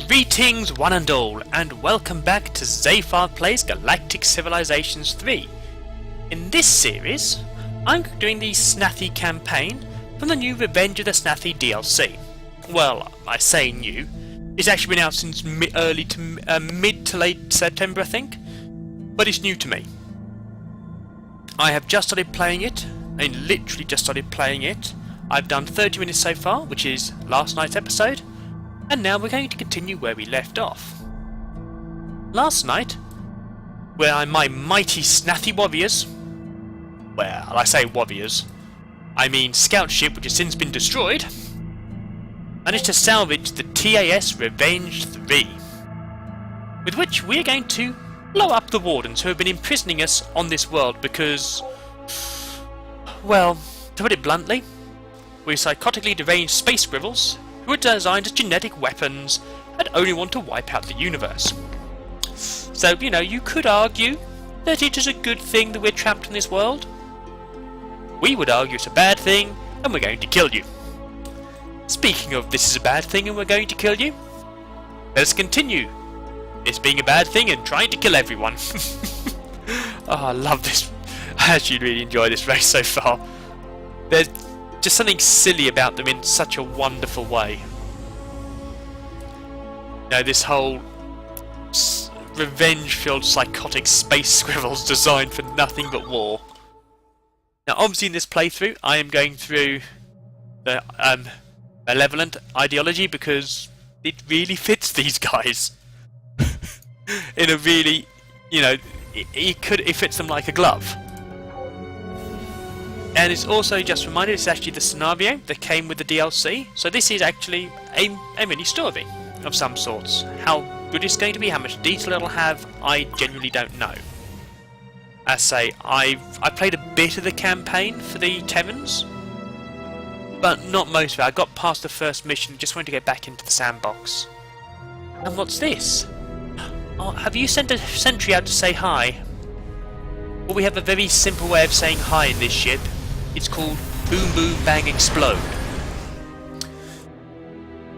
Greetings one and all, and welcome back to Zayfard Plays Galactic Civilizations 3. In this series, I'm doing the Snathi campaign from the new Revenge of the Snathi DLC. Well, I say new, it's actually been out since mid to late September, I think, but it's new to me. I have just started playing it, and literally just started playing it. I've done 30 minutes so far, which is last night's episode. And now we're going to continue where we left off. Last night, where my mighty Snathi warriors, well, I say warriors, I mean scout ship which has since been destroyed, managed to salvage the TAS Revenge 3, with which we're going to blow up the wardens who have been imprisoning us on this world because, well, to put it bluntly, we're psychotically deranged space squirrels who are designed as genetic weapons and only want to wipe out the universe. So, you know, you could argue that it is a good thing that we're trapped in this world. We would argue it's a bad thing and we're going to kill you. Speaking of this is a bad thing and we're going to kill you, let us continue this being a bad thing and trying to kill everyone. Oh, I love this. I actually really enjoy this race so far. There's just something silly about them in such a wonderful way. You know, this whole revenge-filled psychotic space squirrels designed for nothing but war. Now obviously in this playthrough I am going through the malevolent ideology because it really fits these guys. In a really, you know, it fits them like a glove. And it's also just reminded it's actually the scenario that came with the DLC, so this is actually a mini story of some sorts. How good it's going to be, how much detail it'll have, I genuinely don't know. As I say, I played a bit of the campaign for the Terrans, but not most of it. I got past the first mission, just wanted to get back into the sandbox. And what's this? Oh, have you sent a sentry out to say hi? Well, we have a very simple way of saying hi in this ship. It's called Boom Boom Bang Explode.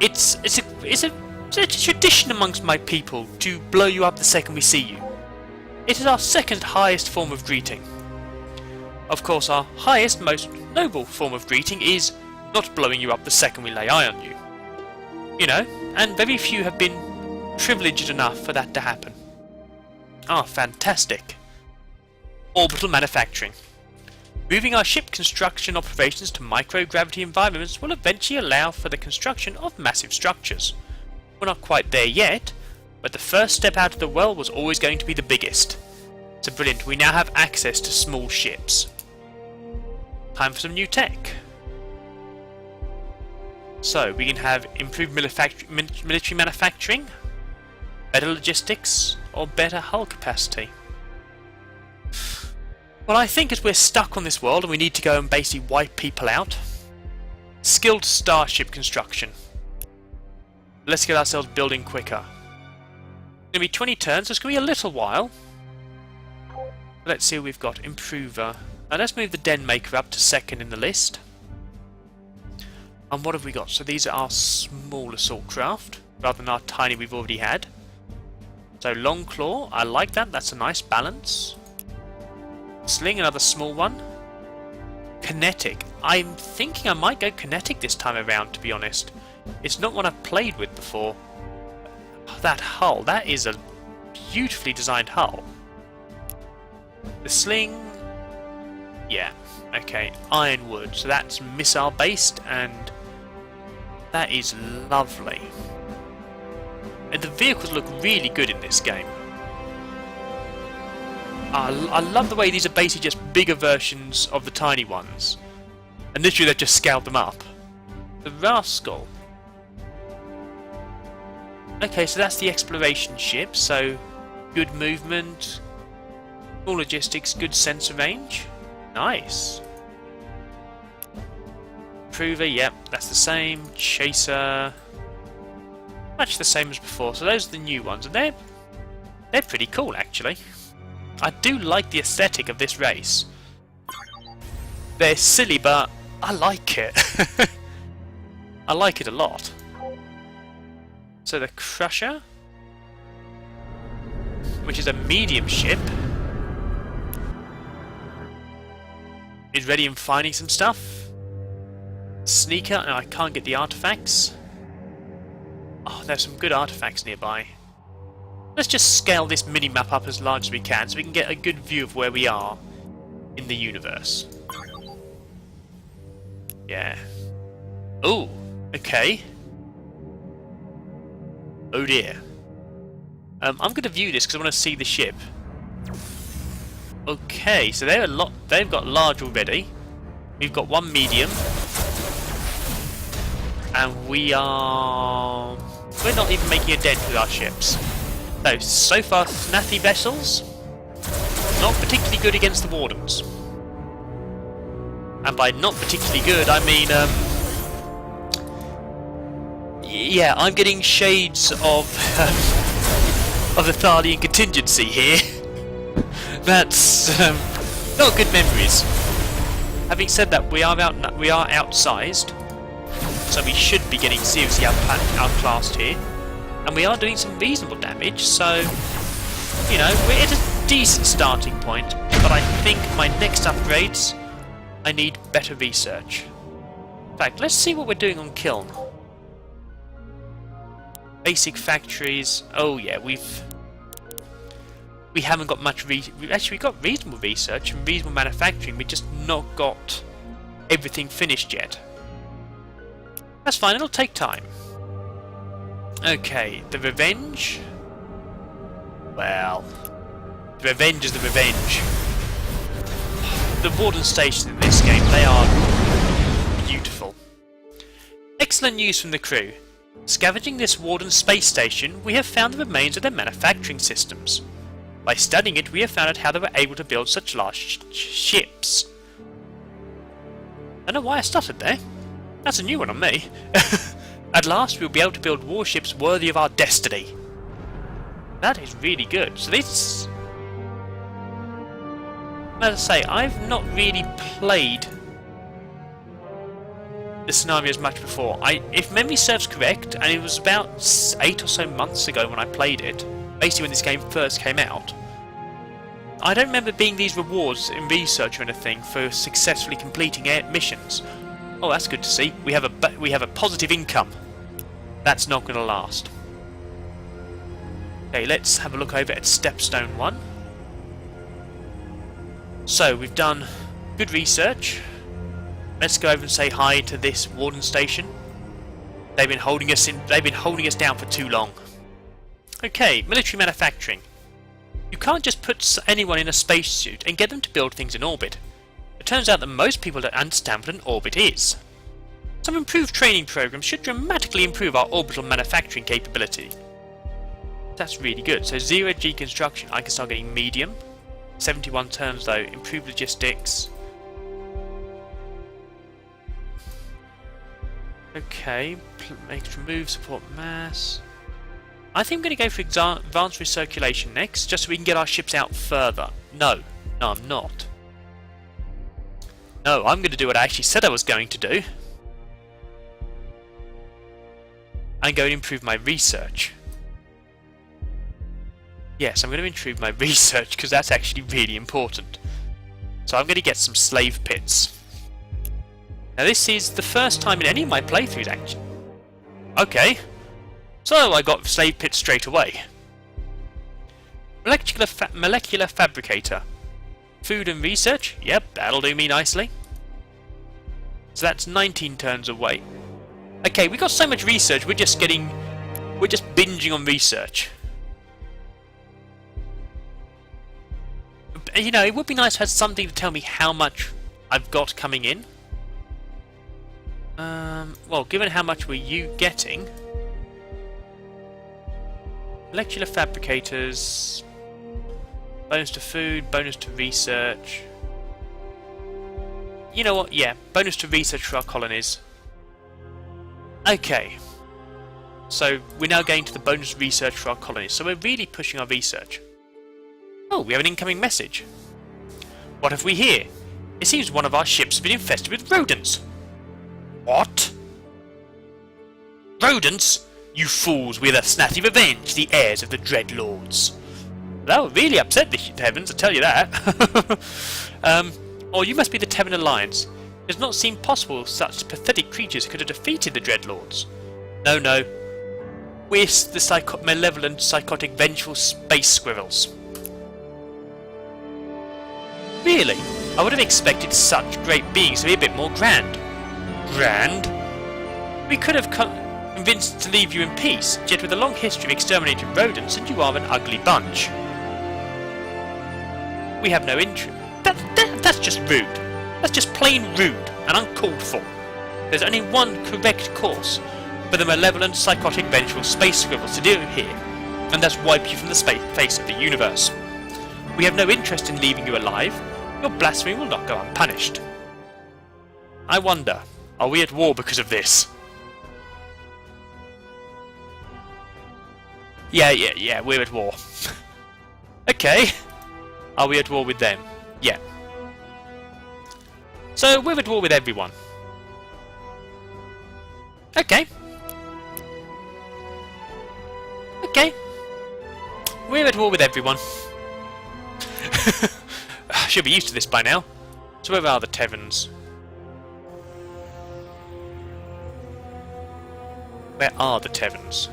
It's a tradition amongst my people to blow you up the second we see you. It is our second highest form of greeting. Of course, our highest, most noble form of greeting is not blowing you up the second we lay eye on you. You know, and very few have been privileged enough for that to happen. Ah, fantastic. Orbital manufacturing. Moving our ship construction operations to microgravity environments will eventually allow for the construction of massive structures. We're not quite there yet, but the first step out of the well was always going to be the biggest. So brilliant, we now have access to small ships. Time for some new tech. So we can have improved military manufacturing, better logistics, or better hull capacity. Well, I think as we're stuck on this world and we need to go and basically wipe people out, skilled starship construction. Let's get ourselves building quicker. It's going to be 20 turns, so it's going to be a little while. Let's see what we've got. Improver. Now let's move the Den Maker up to second in the list. And what have we got? So these are our small assault craft, rather than our tiny we've already had. So Long Claw, I like that, that's a nice balance. Sling, another small one. Kinetic. I'm thinking I might go kinetic this time around, to be honest. It's not one I've played with before. That hull, that is a beautifully designed hull. The sling, yeah, okay. Ironwood, so that's missile based and that is lovely. And the vehicles look really good in this game. I love the way these are basically just bigger versions of the tiny ones. And literally they've just scaled them up. The Rascal. Okay, so that's the exploration ship, so good movement, good logistics, good sensor range. Nice. Improver, yep, that's the same. Chaser. Much the same as before, so those are the new ones, and they're pretty cool actually. I do like the aesthetic of this race. They're silly, but I like it. I like it a lot. So the Crusher, which is a medium ship, is ready and finding some stuff. Sneaker, and I can't get the artifacts. Oh, there's some good artifacts nearby. Let's just scale this mini-map up as large as we can so we can get a good view of where we are in the universe. Yeah. Oh, okay. Oh dear. I'm going to view this because I want to see the ship. Okay, so they've got large already. We've got one medium. And we're not even making a dent with our ships. So far, Snathi vessels, not particularly good against the Wardens. And by not particularly good, I mean, yeah, I'm getting shades of the Thalian contingency here. That's not good memories. Having said that, we are outsized, so we should be getting seriously outclassed here. And we are doing some reasonable damage, so, you know, we're at a decent starting point. But I think my next upgrades, I need better research. In fact, let's see what we're doing on Kiln. Basic factories. Oh yeah, we haven't got much. Actually, we got reasonable research and reasonable manufacturing. We just not got everything finished yet. That's fine. It'll take time. Okay, the Revenge. Well, the Revenge is the Revenge. The Warden stations in this game, they are beautiful. Excellent news from the crew. Scavenging this Warden space station, we have found the remains of their manufacturing systems. By studying it, we have found out how they were able to build such large ships. I don't know why I stuttered there. That's a new one on me. At last, we'll be able to build warships worthy of our destiny. That is really good. So this... As I say, I've not really played the scenarios much before. If memory serves correct, and it was about 8 or so months ago when I played it, basically when this game first came out, I don't remember being these rewards in research or anything for successfully completing missions. Oh, that's good to see. We have a positive income. That's not going to last. Okay, let's have a look over at Stepstone 1. So we've done good research. Let's go over and say hi to this Warden station. They've been holding us down for too long. Okay, military manufacturing. You can't just put anyone in a spacesuit and get them to build things in orbit. It turns out that most people don't understand what an orbit is. Some improved training programs should dramatically improve our orbital manufacturing capability. That's really good. So 0G construction, I can start getting medium. 71 turns though, improved logistics. Okay, extra move, support mass. I think I'm going to go for advanced recirculation next, just so we can get our ships out further. No, I'm not. No, I'm going to do what I actually said I was going to do. I'm going to improve my research. Yes, I'm going to improve my research because that's actually really important. So I'm going to get some slave pits. Now this is the first time in any of my playthroughs actually. Okay. So I got slave pits straight away. Molecular fabricator. Food and research. Yep, that'll do me nicely. So that's 19 turns away. Okay, we got so much research, we're just binging on research. You know, it would be nice to have something to tell me how much I've got coming in. Well, given how much were you getting? Molecular fabricators, bonus to food, bonus to research. You know what? Yeah, bonus to research for our colonies. Okay. So we're now going to the bonus research for our colonies. So we're really pushing our research. Oh, we have an incoming message. What have we here? It seems one of our ships has been infested with rodents. What? Rodents? You fools, we're the Snathi Revenge, the heirs of the Dreadlords. That would really upset the Heavens, I tell you that. Or you must be the Tevin Alliance. It does not seem possible such pathetic creatures could have defeated the Dreadlords. No, no. We're the malevolent, psychotic, vengeful space squirrels. Really? I would have expected such great beings to be a bit more grand. Grand? We could have convinced to leave you in peace, yet with a long history of exterminating rodents, and you are an ugly bunch. We have no interest. That's just rude. That's just plain rude and uncalled for. There's only one correct course for the malevolent, psychotic, vengeful space squirrels to do here, and that's wipe you from the face of the universe. We have no interest in leaving you alive. Your blasphemy will not go unpunished. I wonder, are we at war because of this? Yeah, we're at war. Okay. Are we at war with them? Yeah. So, we're at war with everyone. Okay. Okay. We're at war with everyone. Should be used to this by now. So where are the Tevins? Where are the Tevins?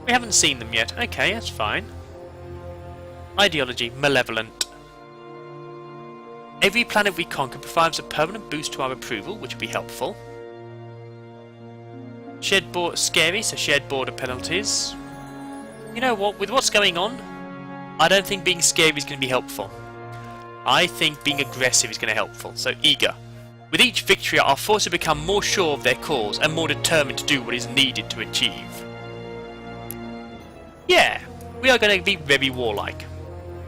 We haven't seen them yet. Okay, that's fine. Ideology, malevolent. Every planet we conquer provides a permanent boost to our approval, which would be helpful. Scary, so shared border penalties. You know what, with what's going on, I don't think being scary is going to be helpful. I think being aggressive is going to be helpful, so eager. With each victory, our forces become more sure of their cause and more determined to do what is needed to achieve. Yeah, we are going to be very warlike.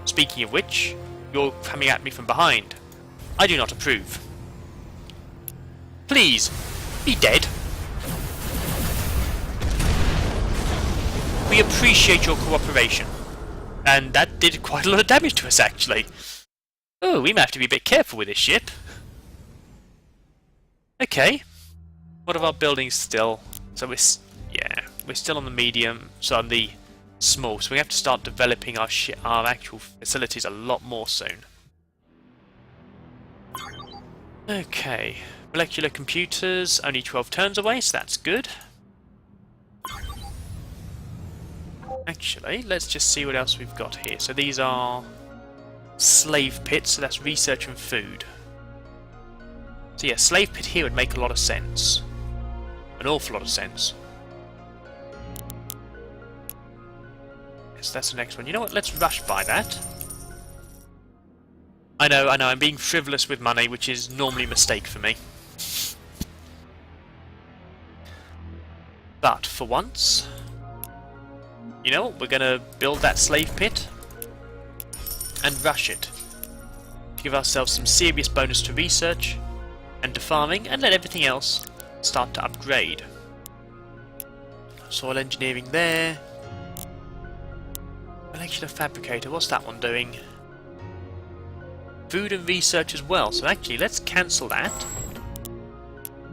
Speaking of which, you're coming at me from behind. I do not approve. Please, be dead. We appreciate your cooperation. And that did quite a lot of damage to us, actually. Oh, we may have to be a bit careful with this ship. Okay. What of our buildings still? So we're still on the medium, so on the small, so we have to start developing our actual facilities a lot more soon. Okay, molecular computers, only 12 turns away, so that's good. Actually, let's just see what else we've got here. So these are slave pits, so that's research and food. So yeah, slave pit here would make a lot of sense. An awful lot of sense. Yes, that's the next one. You know what, let's rush by that. I know, I'm being frivolous with money, which is normally a mistake for me. But for once, you know what, we're going to build that slave pit and rush it. Give ourselves some serious bonus to research and to farming, and let everything else start to upgrade. Soil engineering there. Molecular fabricator, what's that one doing? Food and research as well, so actually let's cancel that.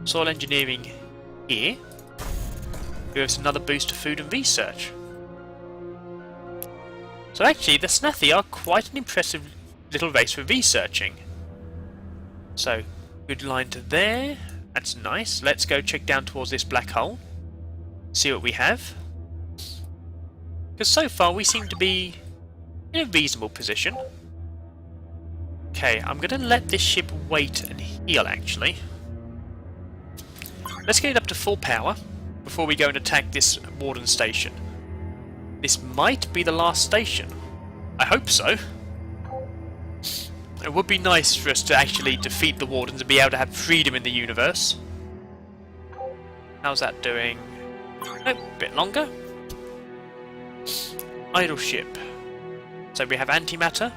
Soil engineering here. Give us another boost to food and research. So actually the Snathi are quite an impressive little race for researching. So, good line to there. That's nice. Let's go check down towards this black hole. See what we have. Because so far we seem to be in a reasonable position. Okay, I'm going to let this ship wait and heal actually. Let's get it up to full power before we go and attack this Warden station. This might be the last station. I hope so. It would be nice for us to actually defeat the Wardens and be able to have freedom in the universe. How's that doing? Nope, a bit longer. Idle ship. So we have antimatter.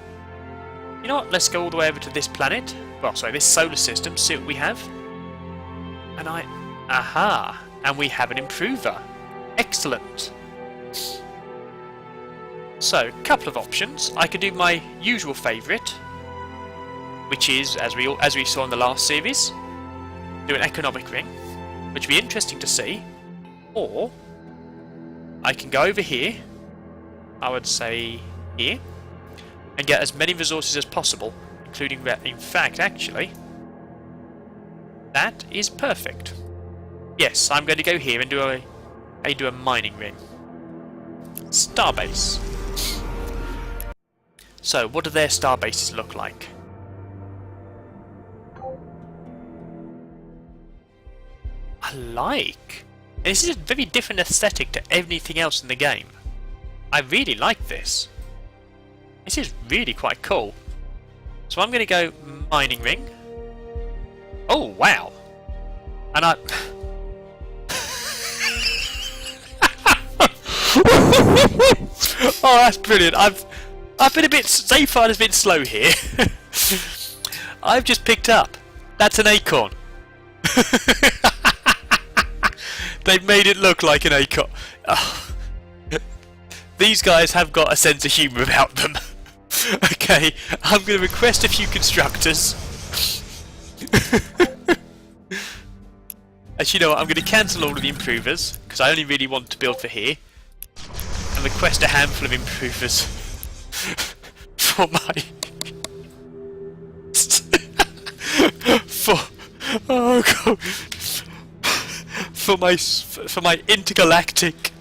You know what, let's go all the way over to this planet. Well, sorry, this solar system, see what we have. And aha! And we have an improver. Excellent. So, couple of options. I could do my usual favourite, which is, as we saw in the last series, do an economic ring, which would be interesting to see. Or I can go over here, I would say here, and get as many resources as possible, including in fact, actually, that is perfect. Yes, I'm going to go here and do a mining ring. Starbase. So, what do their starbases look like? I like. This is a very different aesthetic to everything else in the game. I really like this. This is really quite cool. So I'm going to go mining ring. Oh wow! And I. Oh, that's brilliant! I've been a bit. Zayfard has been slow here. I've just picked up. That's an acorn. They've made it look like an acorn. Oh. These guys have got a sense of humour about them. Okay, I'm going to request a few constructors. Actually, you know what? I'm going to cancel all of the improvers because I only really want to build for here, and request a handful of improvers for my oh god. For my intergalactic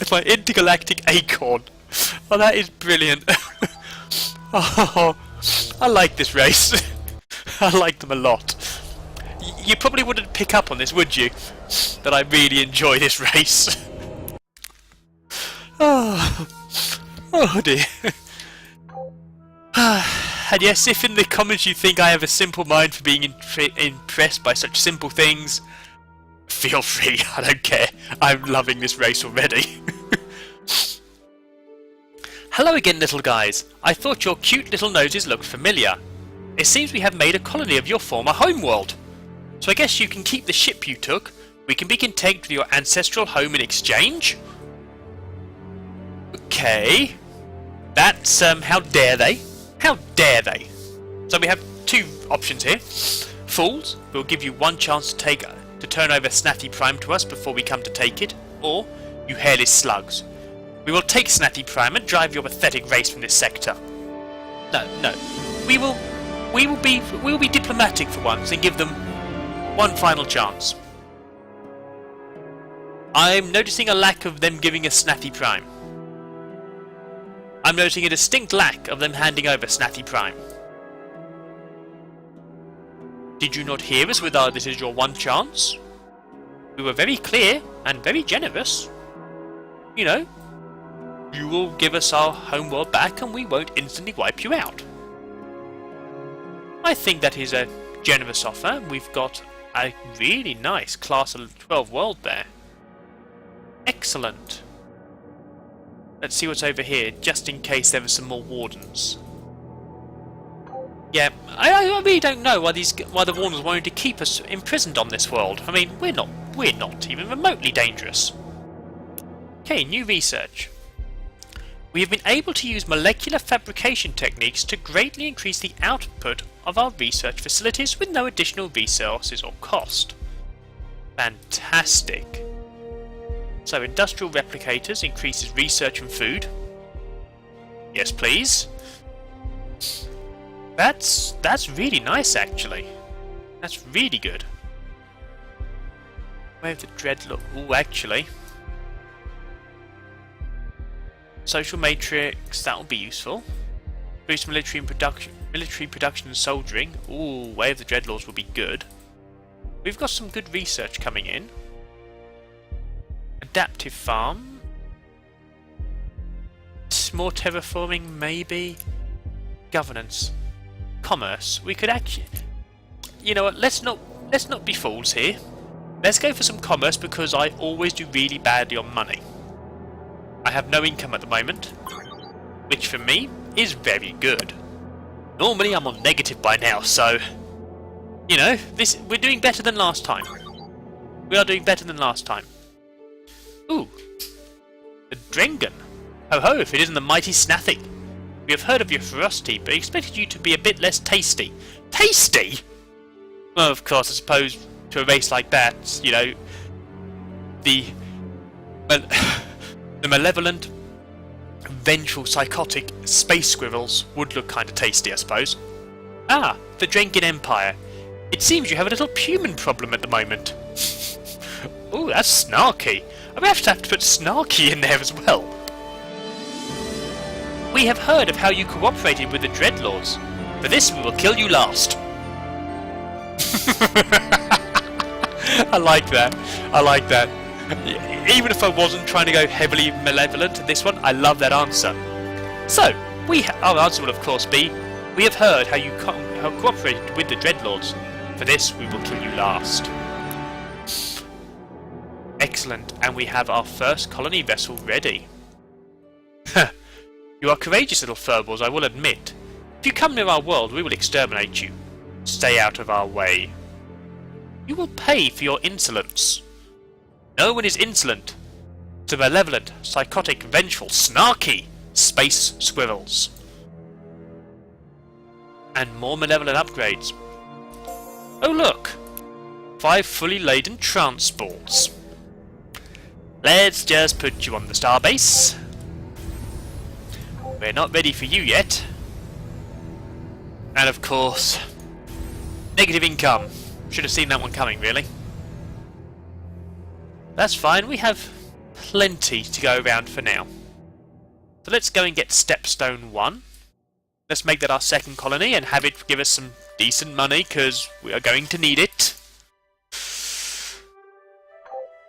my intergalactic acorn. Oh, that is brilliant. Oh, I like this race. I like them a lot. You probably wouldn't pick up on this, would you? That I really enjoy this race. Oh, oh dear. And yes, if in the comments you think I have a simple mind for being impressed by such simple things, feel free, I don't care. I'm loving this race already. Hello again, little guys. I thought your cute little noses looked familiar. It seems we have made a colony of your former homeworld. So I guess you can keep the ship you took. We can be content with your ancestral home in exchange? Okay. That's, how dare they? How dare they? So we have two options here. Fools, we'll give you one chance to turn over Snathi Prime to us before we come to take it, or you hairless slugs. We will take Snathi Prime and drive your pathetic race from this sector. No. We will be diplomatic for once and give them one final chance. I'm noticing a lack of them giving us Snathi Prime. I'm noticing a distinct lack of them handing over Snathi Prime. Did you not hear us with our "this is your one chance"? We were very clear and very generous. You know, you will give us our homeworld back and we won't instantly wipe you out. I think that is a generous offer. We've got a really nice class of 12 world there. Excellent. Let's see what's over here, just in case there are some more wardens. Yeah, I really don't know why the wardens wanted to keep us imprisoned on this world. I mean, we're not even remotely dangerous. Okay, new research. We have been able to use molecular fabrication techniques to greatly increase the output of our research facilities with no additional resources or cost. Fantastic. So industrial replicators increases research and food. Yes, please. That's really nice, actually. That's really good. Where the dreadlock? Oh, actually. Social matrix, that will be useful. Boost military production and soldering. Ooh, Way of the Dreadlords will be good. We've got some good research coming in. Adaptive farm. More terraforming, maybe. Governance. Commerce. We could actually... You know what, let's not be fools here. Let's go for some commerce because I always do really badly on money. I have no income at the moment, which for me is very good. Normally I'm on negative by now, so you know, we're doing better than last time. We are doing better than last time. Ooh, the Drengen. Ho ho, if it isn't the mighty Snathi. We have heard of your ferocity, but expected you to be a bit less tasty. Tasty? Well, of course, I suppose to a race like that, you know, the the malevolent, vengeful, psychotic space squirrels would look kind of tasty, I suppose. Ah, the Drenkin Empire. It seems you have a little human problem at the moment. Ooh, that's snarky. I'm going to have to put snarky in there as well. We have heard of how you cooperated with the Dreadlords. For this we will kill you last. I like that. I like that. Even if I wasn't trying to go heavily malevolent in this one, I love that answer. So, our answer will of course be, we have heard how you cooperated with the Dreadlords. For this we will kill you last. Excellent, and we have our first colony vessel ready. You are courageous little furballs, I will admit. If you come near our world, we will exterminate you. Stay out of our way. You will pay for your insolence. No one is insolent to malevolent, psychotic, vengeful, snarky space squirrels. And more malevolent upgrades. Oh look! 5 fully laden transports. Let's just put you on the starbase. We're not ready for you yet. And of course, negative income. Should have seen that one coming, really. That's fine, we have plenty to go around for now. So let's go and get Stepstone 1. Let's make that our second colony and have it give us some decent money, because we are going to need it.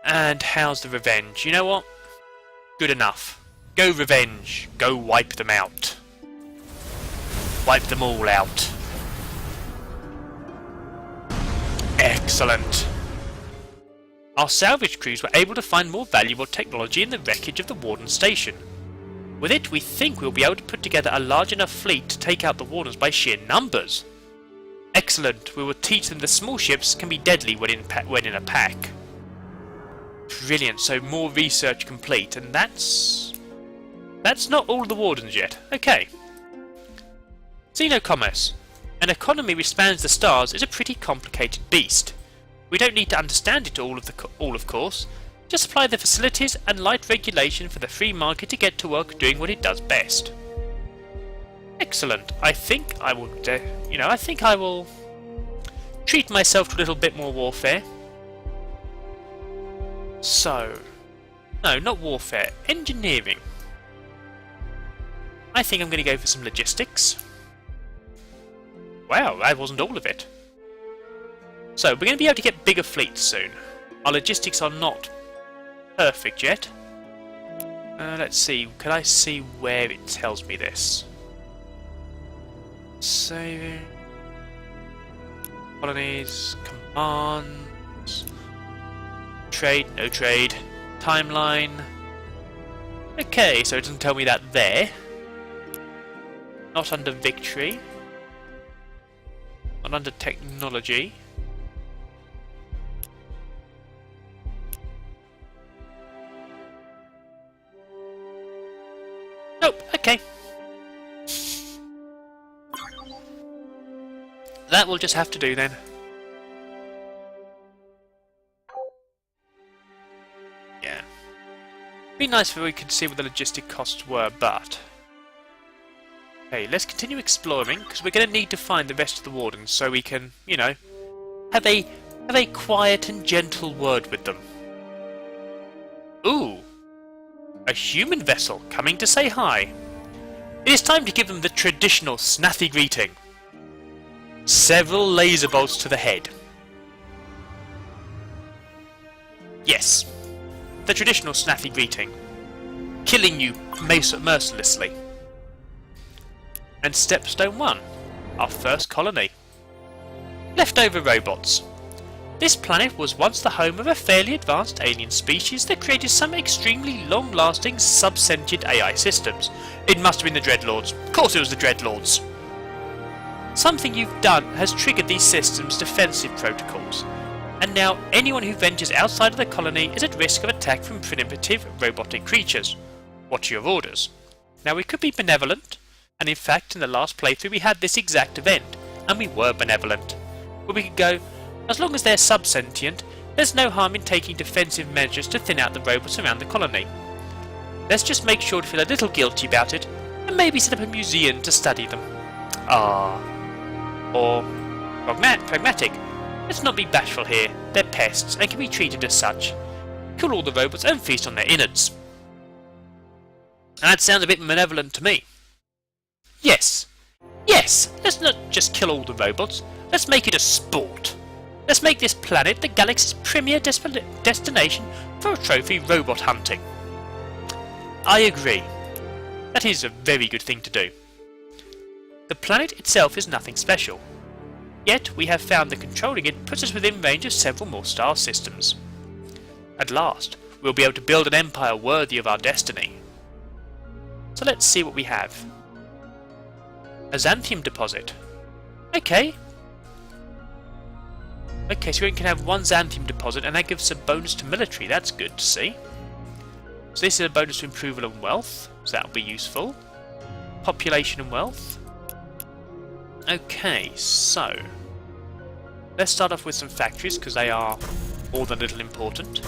And how's the revenge? You know what? Good enough. Go revenge. Go wipe them out. Wipe them all out. Excellent. Our salvage crews were able to find more valuable technology in the wreckage of the Warden Station. With it, we think we'll be able to put together a large enough fleet to take out the Wardens by sheer numbers. Excellent. We will teach them the small ships can be deadly when in a pack. Brilliant. So more research complete, and that's not all the Wardens yet. Okay. Xenocommerce. An economy which spans the stars is a pretty complicated beast. We don't need to understand it all, of course. Just supply the facilities and light regulation for the free market to get to work doing what it does best. Excellent. I think I will, I think I will treat myself to a little bit more warfare. So, no, not warfare, engineering. I think I'm going to go for some logistics. Wow, that wasn't all of it. So, we're going to be able to get bigger fleets soon. Our logistics are not perfect yet. Let's see, can I see where it tells me this? Saving. Colonies, commands. Trade, no trade. Timeline. Okay, so it doesn't tell me that there. Not under victory. Not under technology. Nope, okay. That will just have to do then. Yeah. Be nice if we could see what the logistic costs were, but... Okay, let's continue exploring, because we're going to need to find the rest of the Wardens so we can, you know, have a quiet and gentle word with them. Ooh! A human vessel coming to say hi. It is time to give them the traditional Snathi greeting. Several laser bolts to the head. Yes, the traditional Snathi greeting. Killing you mercilessly. And Stepstone 1, our first colony. Leftover robots. This planet was once the home of a fairly advanced alien species that created some extremely long-lasting sub-sentient AI systems. It must have been the Dreadlords. Of course it was the Dreadlords. Something you've done has triggered these systems' defensive protocols, and now anyone who ventures outside of the colony is at risk of attack from primitive robotic creatures. What are your orders? Now we could be benevolent, and in fact in the last playthrough we had this exact event, and we were benevolent. But we could go, As long as they're sub-sentient, there's no harm in taking defensive measures to thin out the robots around the colony. Let's just make sure to feel a little guilty about it, and maybe set up a museum to study them. Or pragmatic. Let's not be bashful here. They're pests and can be treated as such. Kill all the robots and feast on their innards. That sounds a bit malevolent to me. Yes, let's not just kill all the robots. Let's make it a sport. Let's make this planet the galaxy's premier destination for trophy robot hunting. I agree. That is a very good thing to do. The planet itself is nothing special. Yet we have found that controlling it puts us within range of several more star systems. At last, we'll be able to build an empire worthy of our destiny. So let's see what we have. A xanthium deposit. Okay, so we can have one xanthium deposit and that gives us a bonus to military. That's good to see. So this is a bonus to improval and wealth, so that'll be useful. Population and wealth. Okay, so let's start off with some factories because they are more than a little important.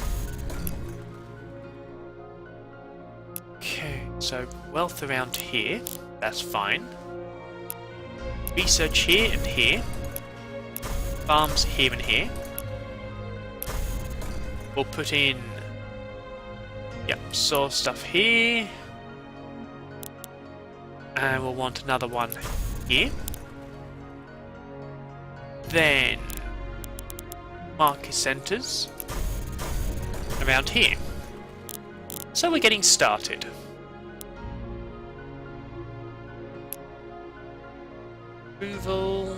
Okay, so wealth around here, that's fine. Research here and here. Farms here and here. We'll put in source stuff here. And we'll want another one here. Then market centres around here. So we're getting started. Approval.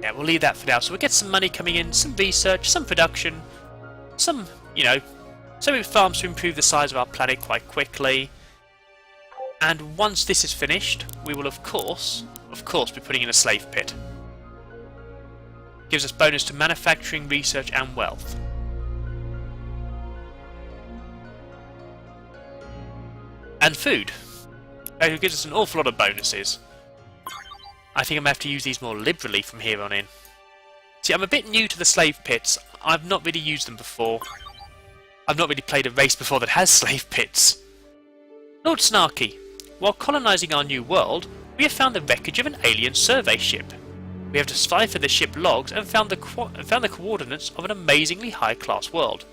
Yeah, we'll leave that for now. So we'll get some money coming in, some research, some production, some, some farms to improve the size of our planet quite quickly. And once this is finished, we will of course be putting in a slave pit. Gives us bonus to manufacturing, research and wealth. And food. It gives us an awful lot of bonuses. I think I'm going to have to use these more liberally from here on in. See, I'm a bit new to the slave pits. I've not really used them before. I've not really played a race before that has slave pits. Lord Snarky, while colonising our new world, we have found the wreckage of an alien survey ship. We have deciphered the ship logs and found the coordinates of an amazingly high-class world.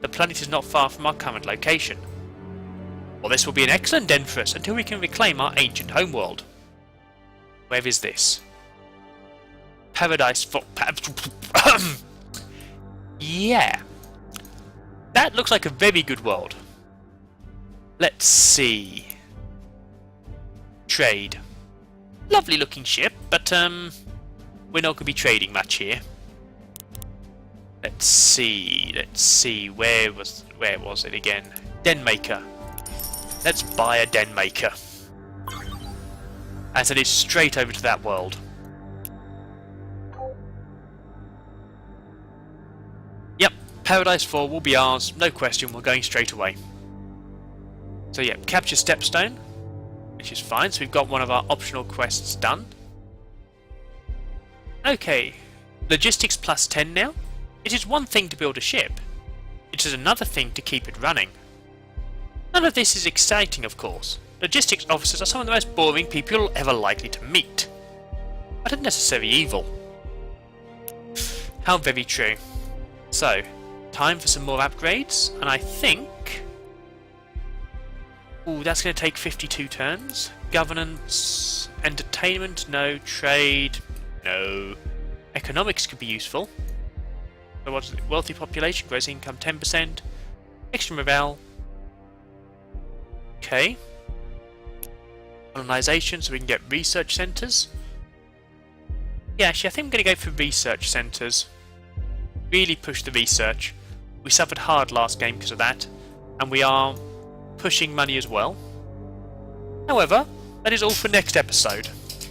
The planet is not far from our current location. Well, this will be an excellent den for us until we can reclaim our ancient homeworld. Where is this? Paradise for... Yeah. That looks like a very good world. Let's see. Trade. Lovely looking ship, but we're not going to be trading much here. Let's see. Where was it again? Den maker. Let's buy a den maker. And send it straight over to that world. Yep, Paradise 4 will be ours, no question, we're going straight away. So yeah, capture Stepstone, which is fine, so we've got one of our optional quests done. Okay, logistics plus 10 now. It is one thing to build a ship, it is another thing to keep it running. None of this is exciting, of course. Logistics officers are some of the most boring people you'll ever likely to meet. But unnecessary evil. How very true. So, time for some more upgrades, and I think... Ooh, that's going to take 52 turns. Governance, entertainment, no. Trade, no. Economics could be useful. So what's it? Wealthy population, gross income 10%. Extra morale. Okay. Colonisation, so we can get research centres. Yeah, actually I think I'm going to go for research centres. Really push the research. We suffered hard last game because of that, and we are pushing money as well. However, that is all for next episode,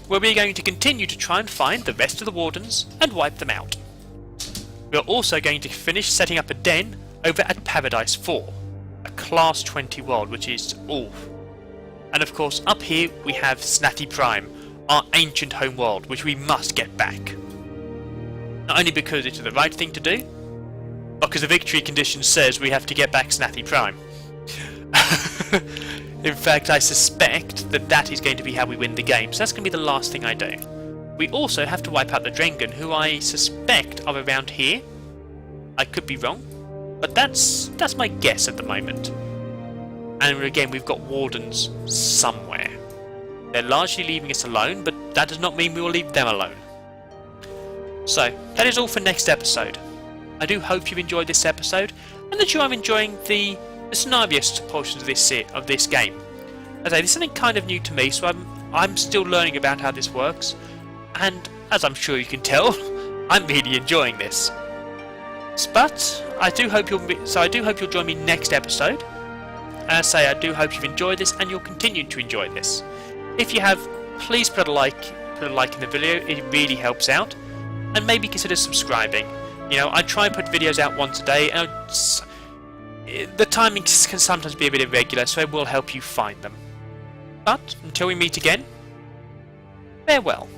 where we are going to continue to try and find the rest of the Wardens and wipe them out. We are also going to finish setting up a den over at Paradise 4, a Class 20 world, which is and of course up here we have Snathi Prime, our ancient home world, which we must get back. Not only because it's the right thing to do, but because the victory condition says we have to get back Snathi Prime. In fact, I suspect that that is going to be how we win the game, so that's going to be the last thing I do. We also have to wipe out the Drengen, who I suspect are around here. I could be wrong, but that's my guess at the moment. And again, we've got wardens somewhere. They're largely leaving us alone, but that does not mean we will leave them alone. So, that is all for next episode. I do hope you've enjoyed this episode, and that you are enjoying the scenario portions of this game. As I say, this is something kind of new to me, so I'm still learning about how this works, and as I'm sure you can tell, I'm really enjoying this. But I do hope you'll join me next episode. As I say, I do hope you've enjoyed this and you'll continue to enjoy this. If you have, please put a like in the video. It really helps out, and maybe consider subscribing. You know, I try and put videos out once a day, and the timing can sometimes be a bit irregular, so it will help you find them. But until we meet again, farewell.